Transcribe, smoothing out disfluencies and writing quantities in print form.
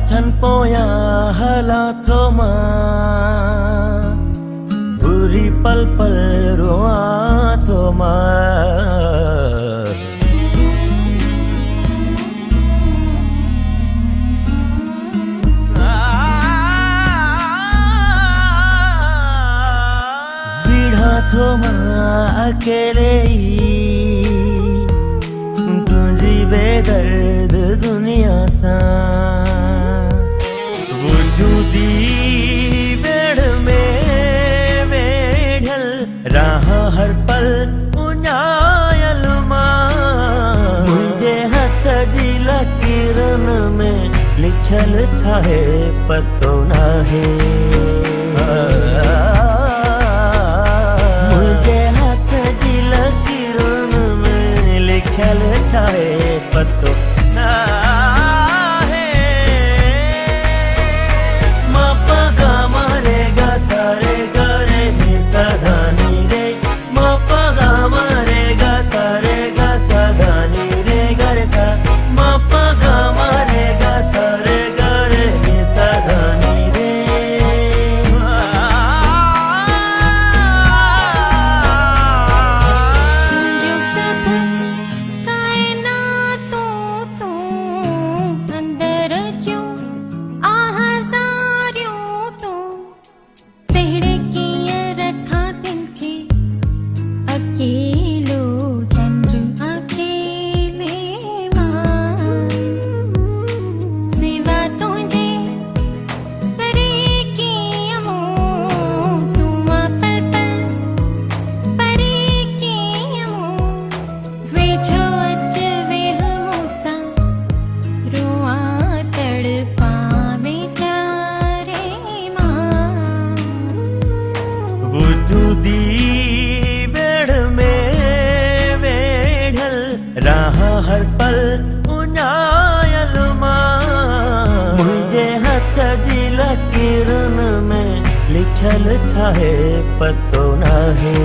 छन पोया हालातों मां बुरी पल पल रोआ तो बीड़ा तो अकेले तुझी बेदर्द दुनिया सा वजूदी बेड़ में वेढ़ल राह हर पल उन्यायल मुझे हथ जी लकीरन में लिखल छाहे पतो ना है मुझे हाथ जी लकीरन में लिखल छाहे पतो ना है मापा गा मारेगा सारे गरे नि सधानी रे मापा गा मारेगा सारे गा सधानी रे गरे सा मापा गा मारेगा सारे गरे नि सधानी रे जो सब कायनातों तो अंदर जो आहाजारियों तो सेहड़े किए रखा तिनके अकेलो चंद्र अकेले मां सिवा तुझे सरे की अमो तुम पल पल परे की अमो वे जो अच वे हमोसा रुआ तड़पा बेचारे मां वजूदी बेड़ में वेढ़ल राह हर पल उन्यायल मुझे हथ जी लकीरन में लिखल छाहे पतो ना है।